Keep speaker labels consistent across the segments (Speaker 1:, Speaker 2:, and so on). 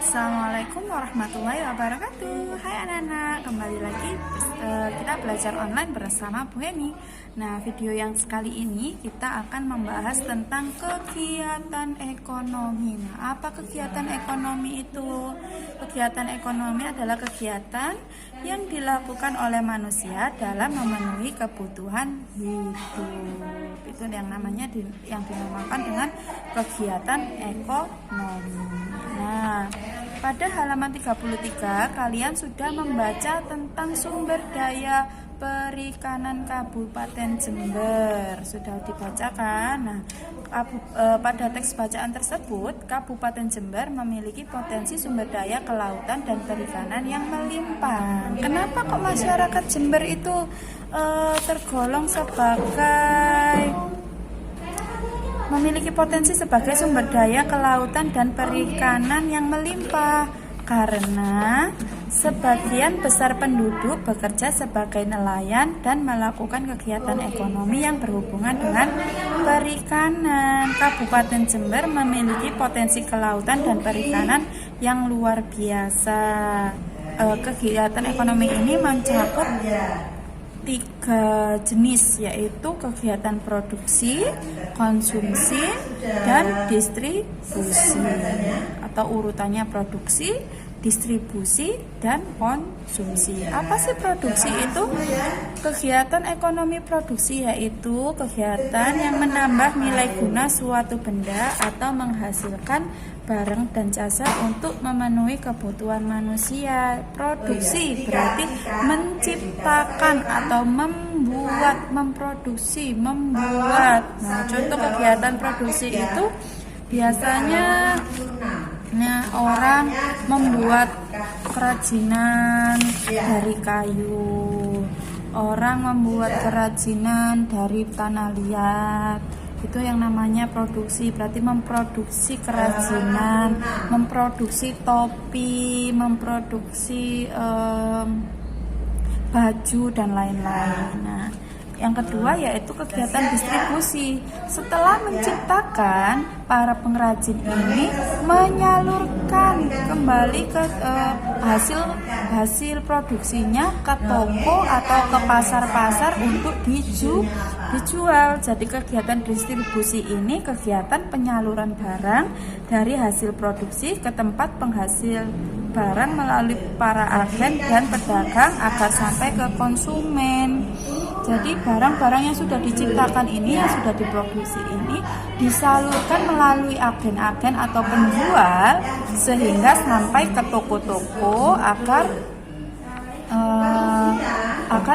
Speaker 1: Assalamualaikum warahmatullahi wabarakatuh. Hai anak-anak, kembali lagi kita belajar online bersama Bu Heni. Nah, video yang sekali ini kita akan membahas tentang kegiatan ekonomi. Nah, apa kegiatan ekonomi itu? Kegiatan ekonomi adalah kegiatan yang dilakukan oleh manusia dalam memenuhi kebutuhan hidup. Itu yang namanya yang dinamakan dengan kegiatan ekonomi. Nah, pada halaman 33 kalian sudah membaca tentang sumber daya perikanan Kabupaten Jember. Sudah dibacakan. Nah, pada teks bacaan tersebut, Kabupaten Jember memiliki potensi sumber daya kelautan dan perikanan yang melimpah. Kenapa kok masyarakat Jember itu tergolong sebagai memiliki potensi sebagai sumber daya kelautan dan perikanan yang melimpah? Karena sebagian besar penduduk bekerja sebagai nelayan dan melakukan kegiatan ekonomi yang berhubungan dengan perikanan. Kabupaten Jember memiliki potensi kelautan dan perikanan yang luar biasa. Kegiatan ekonomi ini mencakup 3 jenis, yaitu kegiatan produksi, konsumsi, dan distribusi. Atau urutannya produksi, distribusi, dan konsumsi. Apa sih produksi itu? Kegiatan ekonomi produksi yaitu kegiatan yang menambah nilai guna suatu benda atau menghasilkan barang dan jasa untuk memenuhi kebutuhan manusia. Produksi berarti menciptakan atau membuat, memproduksi, membuat. Nah, contoh kegiatan produksi itu biasanya orang membuat kerajinan dari kayu, orang membuat kerajinan dari tanah liat. Itu yang namanya produksi, berarti memproduksi kerajinan, memproduksi topi, memproduksi baju dan lain-lain. Nah, yang kedua yaitu kegiatan distribusi. Setelah menciptakan, para pengrajin ini menyalurkan kembali ke hasil produksinya ke toko atau ke pasar-pasar untuk dijual. Jadi kegiatan distribusi ini kegiatan penyaluran barang dari hasil produksi ke tempat penghasil barang melalui para agen dan pedagang agar sampai ke konsumen. Jadi barang-barang yang sudah diciptakan ini, yang sudah diproduksi ini disalurkan melalui agen-agen atau penjual sehingga sampai ke toko-toko agar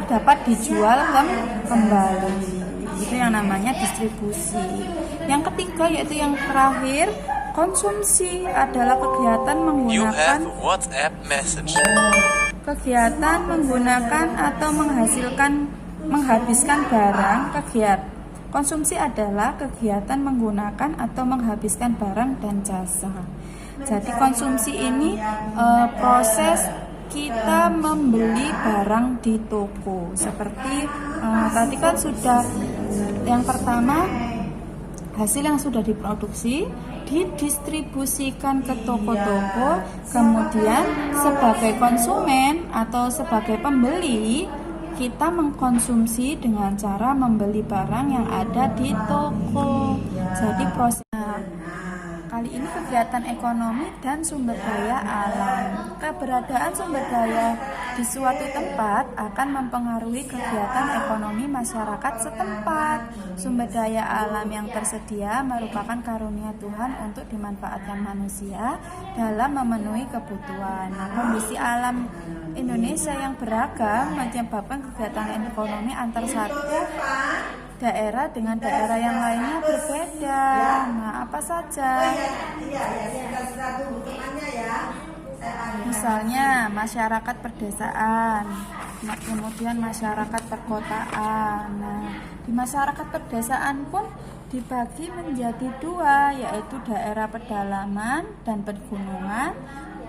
Speaker 1: dapat dijual kembali. Itu yang namanya distribusi. Yang ketiga yaitu yang terakhir, konsumsi adalah kegiatan menggunakan atau menghabiskan barang. Konsumsi adalah kegiatan menggunakan atau menghabiskan barang dan jasa. Jadi konsumsi ini proses kita membeli barang di toko. Seperti tadi kan sudah yang pertama, hasil yang sudah diproduksi didistribusikan ke toko-toko, kemudian sebagai konsumen atau sebagai pembeli kita mengkonsumsi dengan cara membeli barang yang ada di toko. Jadi proses kali ini kegiatan ekonomi dan sumber daya alam. Keberadaan sumber daya di suatu tempat akan mempengaruhi kegiatan ekonomi masyarakat setempat. Sumber daya alam yang tersedia merupakan karunia Tuhan untuk dimanfaatkan manusia dalam memenuhi kebutuhan. Nah, kondisi alam Indonesia yang beragam menyebabkan kegiatan ekonomi antar satu daerah dengan daerah yang lainnya berbeda. Nah, apa saja? Misalnya masyarakat perdesaan, kemudian masyarakat perkotaan. Nah, di masyarakat perdesaan pun dibagi menjadi 2, yaitu daerah pedalaman dan pegunungan,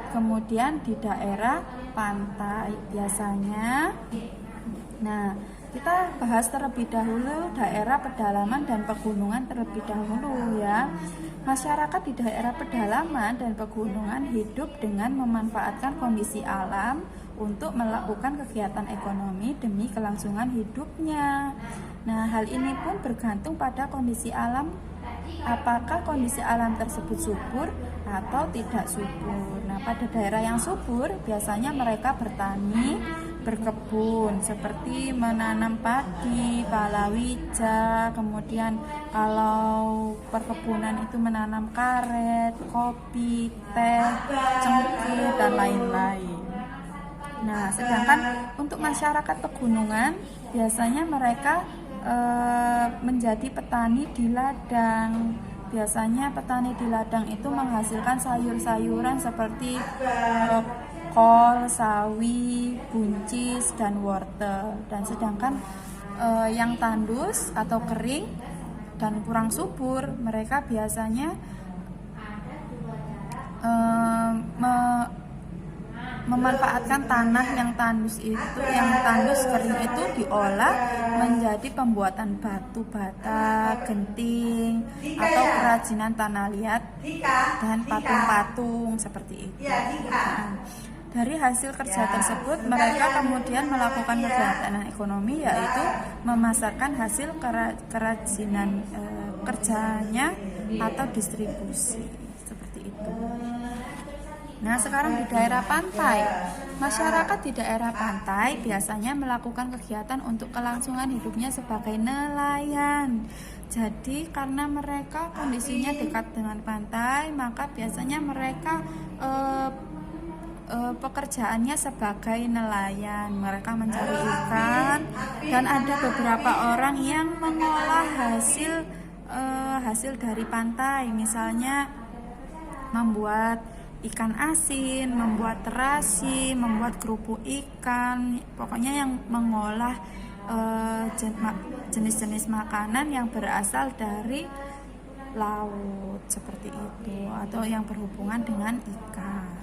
Speaker 1: kemudian di daerah pantai biasanya. Nah, Kita bahas terlebih dahulu daerah pedalaman dan pegunungan terlebih dahulu ya. Masyarakat di daerah pedalaman dan pegunungan hidup dengan memanfaatkan kondisi alam untuk melakukan kegiatan ekonomi demi kelangsungan hidupnya. Nah, hal ini pun bergantung pada kondisi alam. Apakah kondisi alam tersebut subur atau tidak subur? Nah, pada daerah yang subur biasanya mereka bertani, berkebun seperti menanam padi, palawija, kemudian kalau perkebunan itu menanam karet, kopi, teh, cengkeh, dan lain-lain. Nah, sedangkan untuk masyarakat pegunungan biasanya mereka menjadi petani di ladang. Biasanya petani di ladang itu menghasilkan sayur-sayuran seperti kol, sawi, buncis, dan wortel. Dan sedangkan yang tandus atau kering dan kurang subur, mereka biasanya memanfaatkan tanah yang tandus kering itu diolah menjadi pembuatan batu bata, genting, atau kerajinan tanah liat dan patung-patung seperti itu. Dari hasil kerja tersebut mereka kemudian melakukan kegiatan ekonomi, yaitu memasarkan hasil kerajinan kerjanya atau distribusi seperti itu. Nah, sekarang di daerah pantai. Masyarakat di daerah pantai biasanya melakukan kegiatan untuk kelangsungan hidupnya sebagai nelayan. Jadi karena mereka kondisinya dekat dengan pantai, maka biasanya mereka pekerjaannya sebagai nelayan. Mereka mencari ikan, dan ada beberapa orang yang mengolah hasil dari pantai, misalnya membuat ikan asin, membuat terasi, membuat kerupuk ikan, pokoknya yang mengolah jenis-jenis makanan yang berasal dari laut seperti itu, atau yang berhubungan dengan ikan.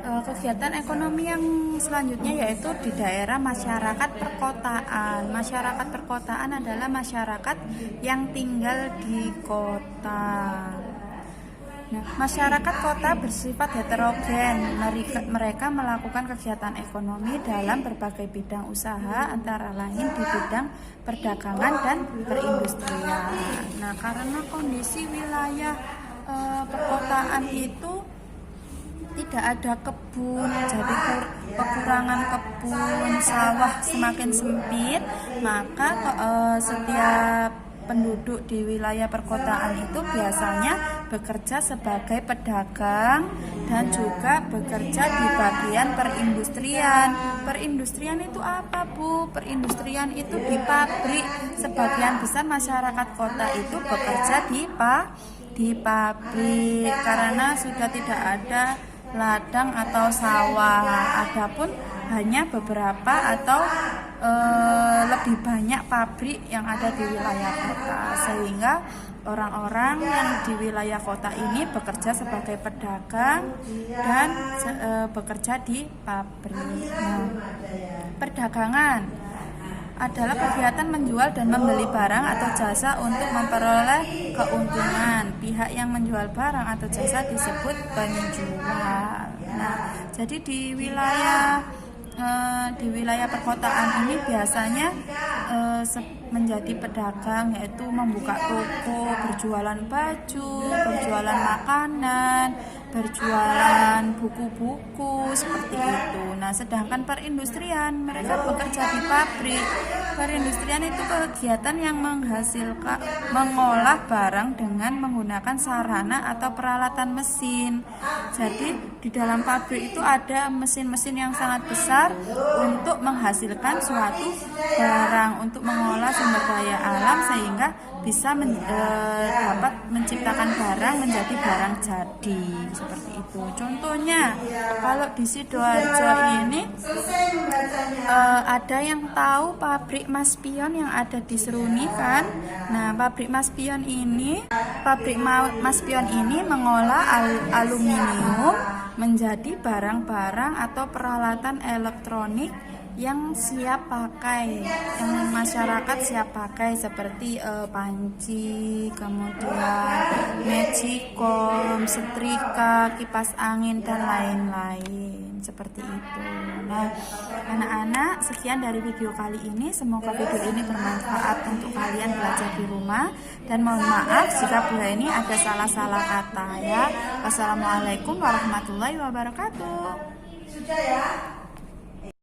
Speaker 1: Kegiatan ekonomi yang selanjutnya yaitu di daerah masyarakat perkotaan. Masyarakat perkotaan adalah masyarakat yang tinggal di kota. Nah, masyarakat kota bersifat heterogen. Mereka melakukan kegiatan ekonomi dalam berbagai bidang usaha, antara lain di bidang perdagangan dan perindustrian. Nah, karena kondisi wilayah perkotaan itu tidak ada kebun, jadi kekurangan kebun, sawah semakin sempit, maka setiap penduduk di wilayah perkotaan itu biasanya bekerja sebagai pedagang dan juga bekerja di bagian perindustrian. Perindustrian itu apa, Bu? Perindustrian itu di pabrik. Sebagian besar masyarakat kota itu bekerja di pabrik karena sudah tidak ada ladang atau sawah. Adapun hanya beberapa atau lebih banyak pabrik yang ada di wilayah kota, sehingga orang-orang yang di wilayah kota ini bekerja sebagai pedagang dan bekerja di pabrik. Nah, perdagangan adalah kegiatan menjual dan membeli barang atau jasa untuk memperoleh keuntungan. Pihak yang menjual barang atau jasa disebut penjual. Nah, jadi di wilayah perkotaan ini biasanya menjadi pedagang, yaitu membuka toko, berjualan baju, berjualan makanan, berjualan buku-buku seperti itu. Nah, sedangkan perindustrian mereka bekerja di pabrik. Perindustrian itu kegiatan yang mengolah barang dengan menggunakan sarana atau peralatan mesin. Jadi di dalam pabrik itu ada mesin-mesin yang sangat besar untuk menghasilkan suatu barang, untuk mengolah sumber daya alam sehingga bisa dapat menciptakan barang menjadi barang jadi seperti itu. Contohnya kalau di Sidoarjo ini ada yang tahu pabrik Maspion yang ada di Seruni kan? Nah, pabrik Maspion ini mengolah aluminium menjadi barang-barang atau peralatan elektronik yang siap pakai, yang masyarakat siap pakai, seperti panci, kemudian magicom, setrika, kipas angin, dan lain-lain seperti itu. Nah, anak-anak, sekian dari video kali ini. Semoga video ini bermanfaat untuk kalian belajar di rumah, dan mohon maaf jika Bu Heni ada salah-salah kata ya. Wassalamualaikum warahmatullahi wabarakatuh.
Speaker 2: Sudah ya.